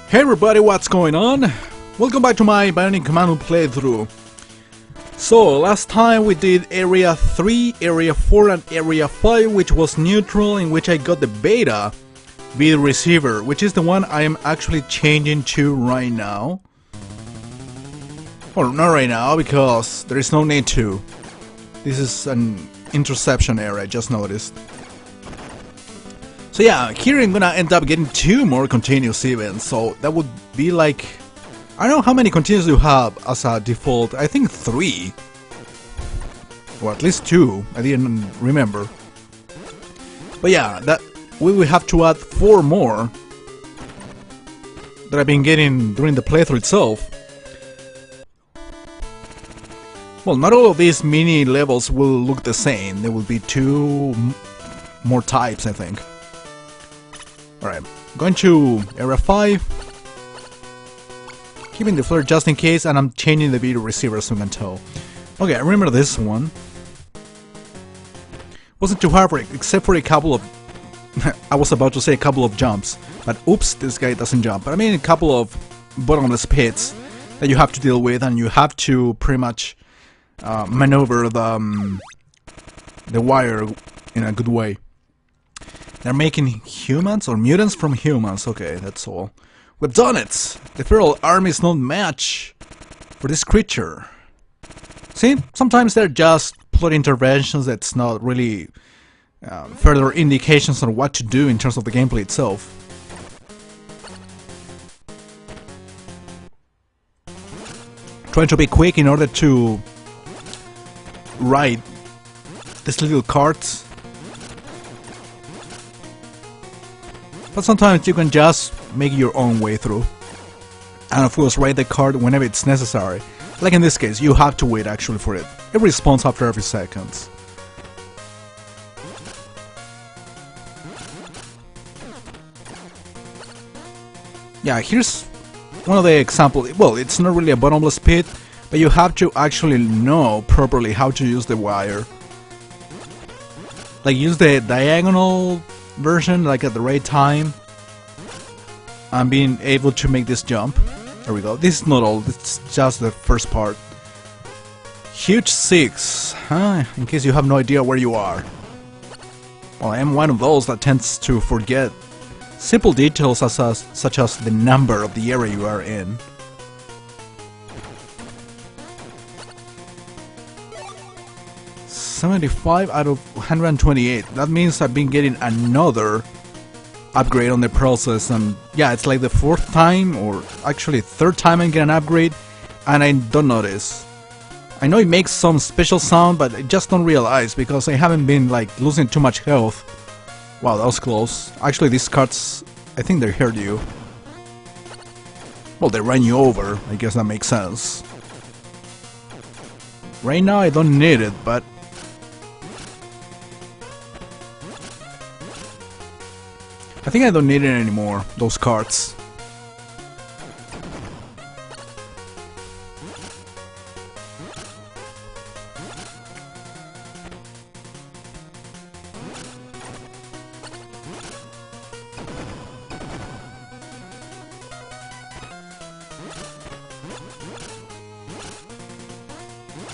Hey everybody, what's going on? Welcome back to my Bionic Commando playthrough. So, last time we did Area 3, Area 4 and Area 5, which was neutral, in which I got the beta video receiver, which is the one I am actually changing to right now. Well, not right now, because there is no need to. This is an interception area, I just noticed. So yeah, here I'm gonna end up getting 2 more continuous events, so that would be like... I don't know how many continuous you have as a default, I think 3. Or at least 2, I didn't remember. But yeah, that we will have to add 4 more that I've been getting during the playthrough itself. Well, not all of these mini levels will look the same, there will be 2 more types, I think. Alright, going to Area 5. Keeping the flare just in case, and I'm changing the video receiver so you can tell. Okay, I remember this one. Wasn't too hard for it, except for a couple of... I was about to say a couple of jumps, but oops, this guy doesn't jump. But I mean a couple of bottomless pits that you have to deal with, and you have to pretty much maneuver the wire in a good way. They're making humans or mutants from humans. Okay, that's all. We've done it! The feral army is no match for this creature. See, sometimes they're just plot interventions that's not really further indications on what to do in terms of the gameplay itself. Trying to be quick in order to ride these little carts. But sometimes you can just make your own way through. And of course ride the cart whenever it's necessary. Like in this case, you have to wait actually for it. It respawns after every second. Yeah, here's one of the examples. Well, it's not really a bottomless pit, but you have to actually know properly how to use the wire. Like use the diagonal version, like at the right time, and being able to make this jump. There we go. This is not all, it's just the first part. Huge 6, huh? In case you have no idea where you are. Well, I am one of those that tends to forget simple details such as the number of the area you are in. $75 out of 128. That means I've been getting another upgrade on the process, and yeah, it's like the 4th time, or actually 3rd time I get an upgrade, and I don't notice. I know it makes some special sound, but I just don't realize because I haven't been like losing too much health. Wow, that was close. Actually, these carts, I think they hurt you. Well, they ran you over. I guess that makes sense. Right now, I don't need it, but I think I don't need it anymore, those carts.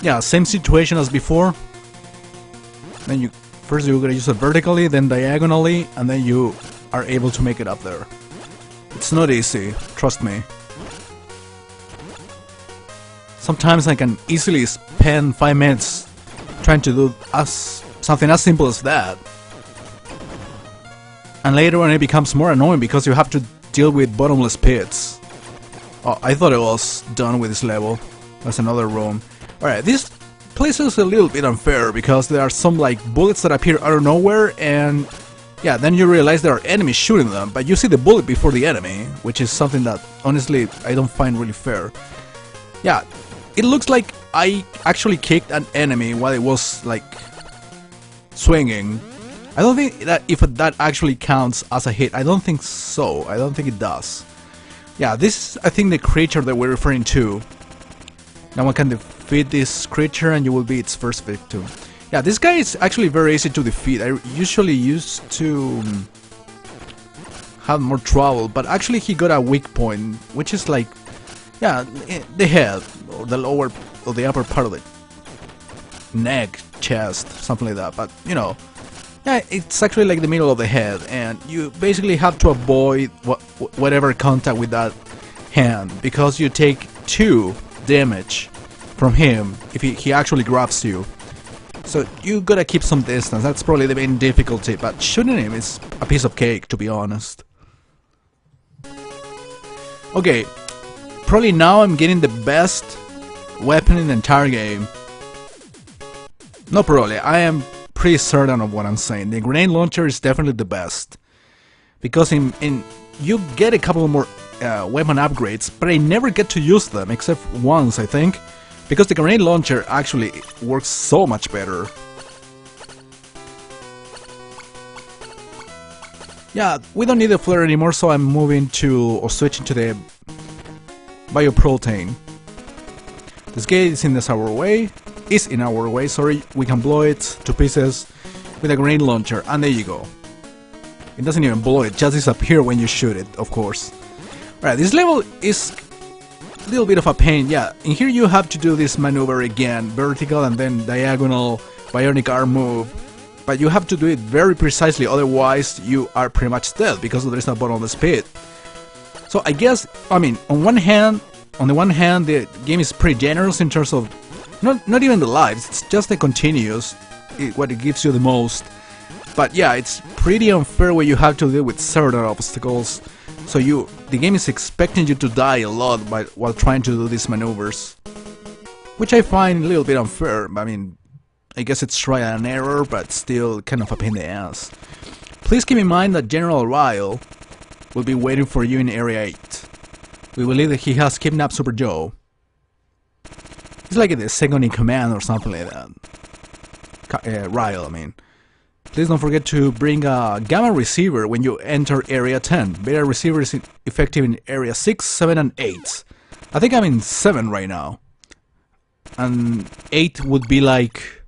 Yeah, same situation as before. Then you first you're gonna use it vertically, then diagonally, and then you are able to make it up there. It's not easy, trust me. Sometimes I can easily spend 5 minutes trying to do something as simple as that. And later on it becomes more annoying because you have to deal with bottomless pits. Oh, I thought it was done with this level. There's another room. Alright, this place is a little bit unfair because there are some like bullets that appear out of nowhere, and yeah, then you realize there are enemies shooting them, but you see the bullet before the enemy, which is something that, honestly, I don't find really fair. Yeah, it looks like I actually kicked an enemy while it was, like, swinging. I don't think that if that actually counts as a hit. I don't think so. I don't think it does. Yeah, this is, I think, the creature that we're referring to. Now one can defeat this creature and you will be its first victim. Yeah, this guy is actually very easy to defeat. I usually used to have more trouble, but actually he got a weak point, which is like, yeah, the head, or the lower, or the upper part of it. Neck, chest, something like that, but you know, yeah, it's actually like the middle of the head, and you basically have to avoid whatever contact with that hand, because you take 2 damage from him if he actually grabs you. So you gotta keep some distance. That's probably the main difficulty, but shooting him is a piece of cake, to be honest. Okay, probably now I'm getting the best weapon in the entire game. No, probably, I am pretty certain of what I'm saying. The grenade launcher is definitely the best, because in you get a couple more weapon upgrades, but I never get to use them except once, I think, because the grenade launcher actually works so much better. Yeah, we don't need the flare anymore, so I'm moving to, or switching to the bioprotein. This gate is in our way, sorry. We can blow it to pieces with a grenade launcher, and there you go. It doesn't even blow, it just disappears when you shoot it, of course. Alright, this level is a little bit of a pain. Yeah, in here you have to do this maneuver again, vertical and then diagonal bionic arm move. But you have to do it very precisely, otherwise you are pretty much dead, because there is a bottomless pit. So I guess, I mean, on the one hand, the game is pretty generous in terms of not even the lives, it's just the continuous, what it gives you the most. But yeah, it's pretty unfair where you have to deal with certain obstacles. So the game is expecting you to die a lot while trying to do these maneuvers, which I find a little bit unfair. I mean, I guess it's trial and error, but still kind of a pain in the ass. Please keep in mind that General Ryle will be waiting for you in Area 8. We believe that he has kidnapped Super Joe. He's like the second in command or something like that. Ryle, I mean. Please don't forget to bring a Gamma receiver when you enter Area 10. Beta receiver is effective in Area 6, 7, and 8. I think I'm in 7 right now. And 8 would be like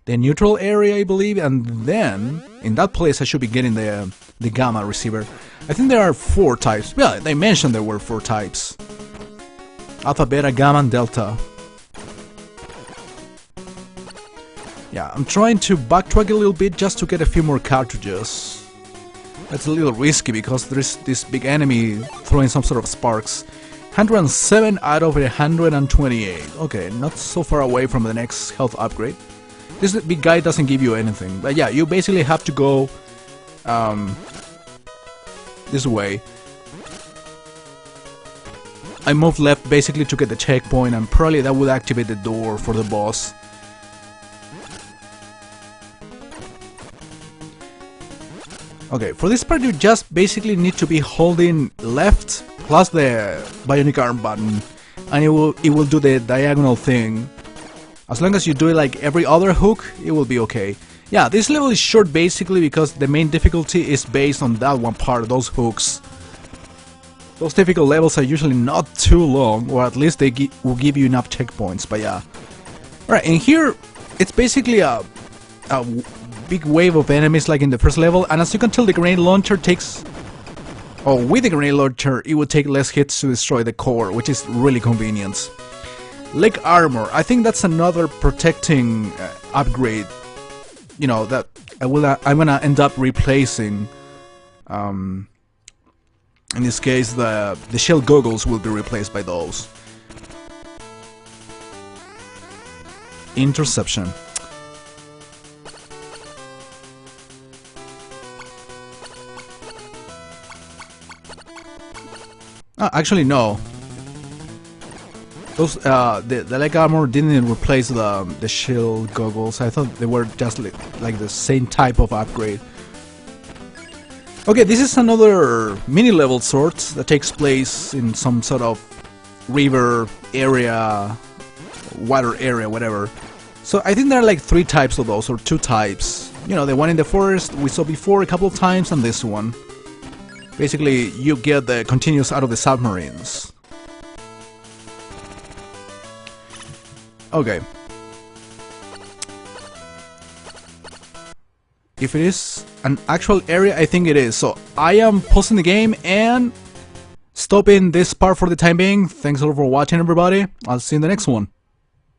the neutral area, I believe, and then in that place I should be getting the Gamma receiver. I think there are 4 types. Well, they mentioned there were 4 types. Alpha, Beta, Gamma, and Delta. Yeah, I'm trying to backtrack a little bit just to get a few more cartridges. That's a little risky because there's this big enemy throwing some sort of sparks. 107 out of 128. Okay, not so far away from the next health upgrade. This big guy doesn't give you anything, but yeah, you basically have to go this way. I moved left basically to get the checkpoint, and probably that would activate the door for the boss. Okay, for this part you just basically need to be holding left plus the bionic arm button, and it will do the diagonal thing. As long as you do it like every other hook, it will be okay. Yeah, this level is short basically because the main difficulty is based on that one part, those hooks. Those difficult levels are usually not too long, or at least they will give you enough checkpoints, but yeah. Alright, and here it's basically a big wave of enemies like in the first level, and as you can tell, the grenade launcher takes... Oh, with the grenade launcher it would take less hits to destroy the core, which is really convenient. Leg armor, I think that's another protecting upgrade, you know, that I'm gonna end up replacing. In this case, the shell goggles will be replaced by those. Interception. Actually, no. Those the leg armor didn't replace the shell goggles. I thought they were just like the same type of upgrade. Okay, this is another mini-level sort that takes place in some sort of river area, water area, whatever. So I think there are like 3 types of those, or 2 types. You know, the one in the forest we saw before a couple of times, and this one. Basically, you get the continuous out of the submarines. Okay. If it is an actual area? I think it is. So I am pausing the game and stopping this part for the time being. Thanks a lot for watching, everybody. I'll see you in the next one.